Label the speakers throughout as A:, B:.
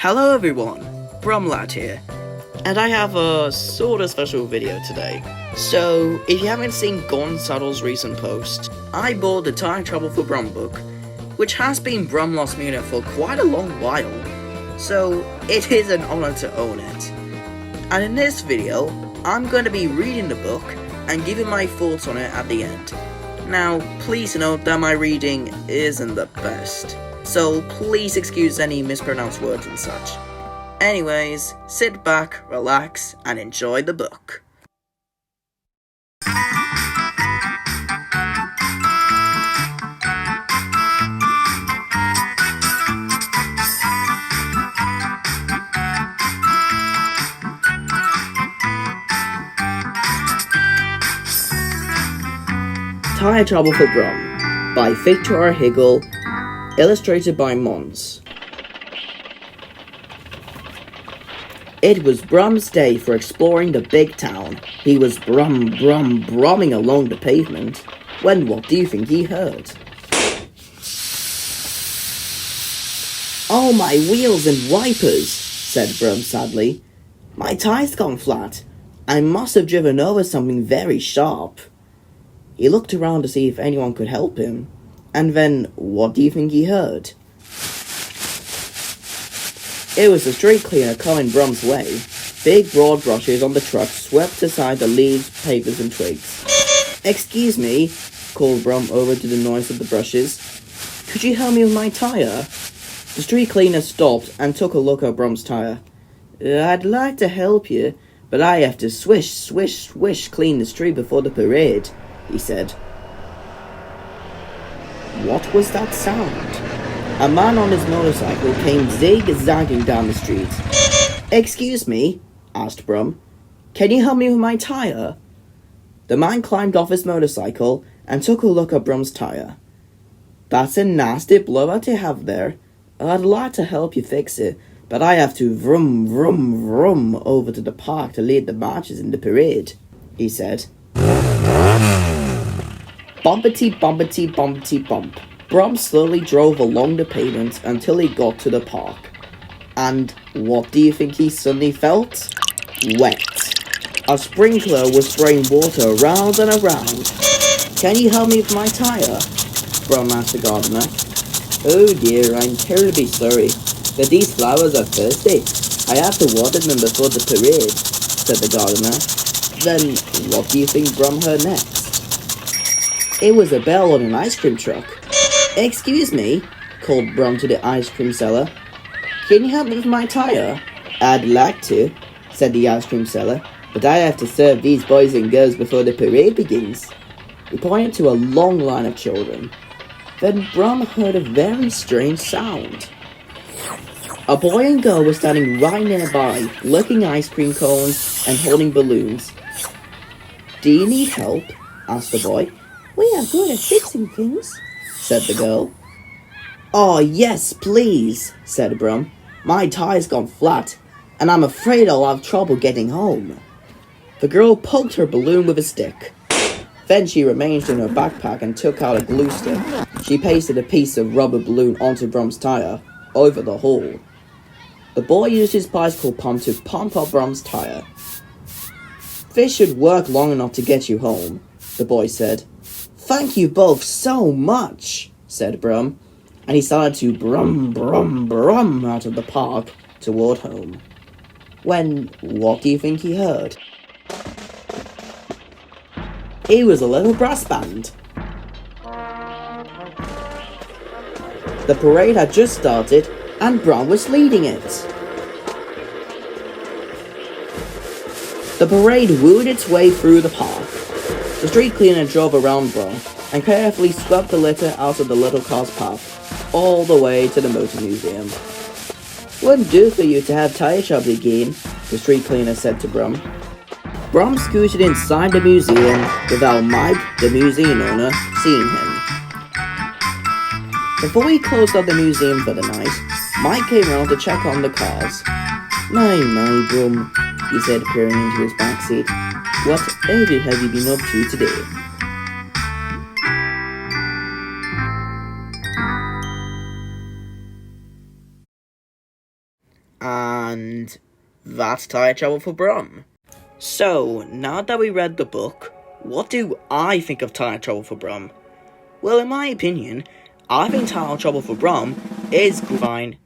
A: Hello everyone, Brum here, and I have a sorta special video today. So, if you haven't seen Gonzalo's recent post, I bought the Time Travel for Brum book, which has been Brum+mini for quite a long while, so it is an honor to own it. And in this video, I'm going to be reading the book and giving my thoughts on it at the end. Now, please note that my reading isn't the best, so please excuse any mispronounced words and such. Anyways, sit back, relax, and enjoy the book. Time Travel for Brum by Victor Hegel, illustrated by Mons. It was Brum's day for exploring the big town. He was brumming along the pavement, when what do you think he heard? "Oh, my wheels and wipers," said Brum sadly. "My tire's gone flat. I must have driven over something very sharp." He looked around to see if anyone could help him, and then what do you think he heard? It was the street cleaner coming Brum's way. Big broad brushes on the truck swept aside the leaves, papers, and twigs. "Excuse me," called Brum over to the noise of the brushes. "Could you help me with my tire?" The street cleaner stopped and took a look at Brum's tire. "I'd like to help you, but I have to swish, swish, swish clean the street before the parade," he said. What was that sound? A man on his motorcycle came zig-zagging down the street. "Excuse me," asked Brum. "Can you help me with my tire?" The man climbed off his motorcycle and took a look at Brum's tire. "That's a nasty blowout you have there. I'd like to help you fix it, but I have to vroom, vroom, vroom over to the park to lead the marches in the parade," he said. Bumpety, bumpety, bumpety, bump. Brum slowly drove along the pavement until he got to the park. And what do you think he suddenly felt? Wet. A sprinkler was spraying water around and around. "Can you help me with my tire?" Brum asked the gardener. "Oh dear, I'm terribly sorry, but these flowers are thirsty. I have to water them before the parade," said the gardener. Then what do you think Brum heard next? It was a bell on an ice cream truck. "Excuse me," called Brum to the ice cream seller. "Can you help me with my tire?" "I'd like to," said the ice cream seller, "but I have to serve these boys and girls before the parade begins." He pointed to a long line of children. Then Brum heard a very strange sound. A boy and girl were standing right nearby, licking ice cream cones and holding balloons. "Do you need help?" asked the boy. "We are good at fixing things," said the girl. "Oh, yes, please," said Brum. "My tire's gone flat, and I'm afraid I'll have trouble getting home." The girl poked her balloon with a stick. Then she rummaged in her backpack and took out a glue stick. She pasted a piece of rubber balloon onto Brum's tire, over the hole. The boy used his bicycle pump to pump up Brum's tire. "This should work long enough to get you home," the boy said. "Thank you both so much," said Brum, and he started to brum, brum, brum out of the park toward home. When what do you think he heard? It was a little brass band. The parade had just started, and Brum was leading it. The parade wooed its way through the park. The street cleaner drove around Brum and carefully swept the litter out of the little car's path, all the way to the motor museum. "Wouldn't do for you to have tire trouble again," the street cleaner said to Brum. Brum scooted inside the museum without Mike, the museum owner, seeing him. Before he closed up the museum for the night, Mike came around to check on the cars. My, Brum," he said, peering into his backseat. "Whatever have you been up to today?" And that's Tire Trouble for Brum. So, now that we read the book, what do I think of Tire Trouble for Brum? Well, in my opinion, I think Tire Trouble for Brum is fine.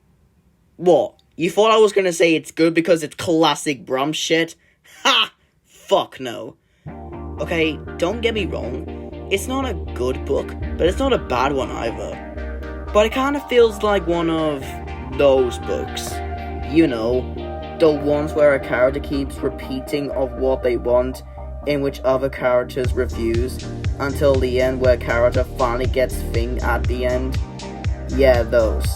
A: What? You thought I was gonna say it's good because it's classic Brum shit? Ha! Fuck no. Okay, don't get me wrong, it's not a good book, but it's not a bad one either. But it kind of feels like one of those books. You know, the ones where a character keeps repeating of what they want, in which other characters refuse, until the end where a character finally gets thing at the end. Yeah, those.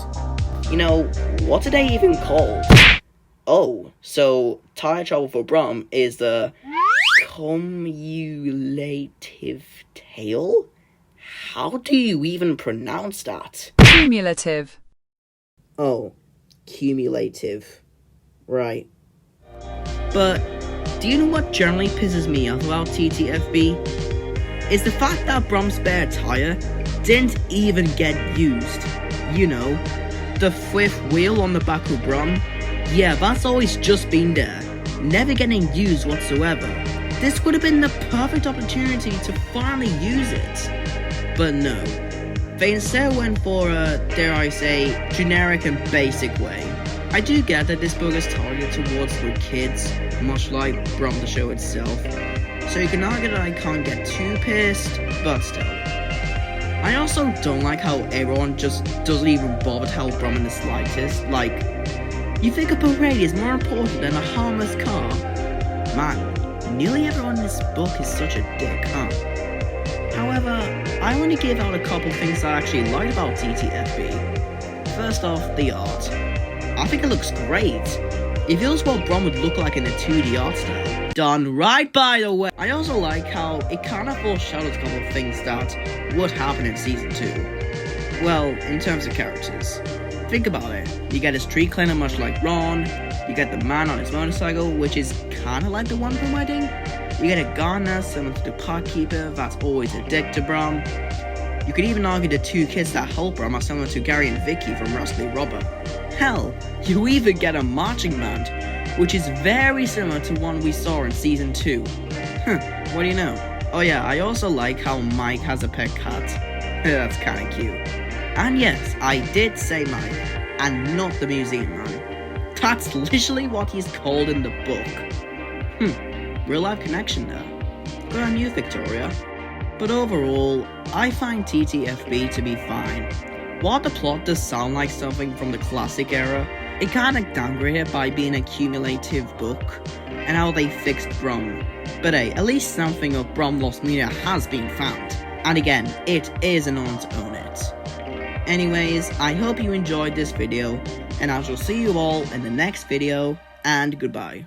A: You know, what are they even called? Oh, so Tire Trouble for Brum is the cumulative tale? How do you even pronounce that?
B: Cumulative.
A: Oh, cumulative. Right. But, do you know what generally pisses me off about TTFB? Is the fact that Brum's spare tire didn't even get used. You know, the fifth wheel on the back of Brum? Yeah, that's always just been there, never getting used whatsoever. This would have been the perfect opportunity to finally use it. But no, they instead went for a, dare I say, generic and basic way. I do get that this book is targeted towards the kids, much like Brum the show itself, so you can argue that I can't get too pissed, but still. I also don't like how everyone just doesn't even bother to help Brum in the slightest. Like, you think a parade is more important than a harmless car? Man, nearly everyone in this book is such a dick, huh? However, I want to give out a couple things I actually like about TTFB. First off, the art. I think it looks great. It feels what Brum would look like in a 2D art style. Done right, by the way. I also like how it kind of foreshadows a couple of things that would happen in Season 2. Well, in terms of characters. Think about it. You get a street cleaner much like Ron. You get the man on his motorcycle, which is kind of like the one from Wedding. You get a gardener similar to the park keeper that's always a dick to Brum. You could even argue the two kids that help Brum are similar to Gary and Vicky from Rascally Robber. Hell, you even get a marching band, which is very similar to one we saw in Season 2. What do you know? Oh yeah, I also like how Mike has a pet cat. That's kinda cute. And yes, I did say Mike, and not the museum man. That's literally what he's called in the book. Real life connection there. Good on you, Victoria. But overall, I find TTFB to be fine. While the plot does sound like something from the classic era, it kinda downgraded by being a cumulative book, and how they fixed Brum. But hey, at least something of Brum Lost Media has been found. And again, it is an honor to own it. Anyways, I hope you enjoyed this video, and I shall see you all in the next video, and goodbye.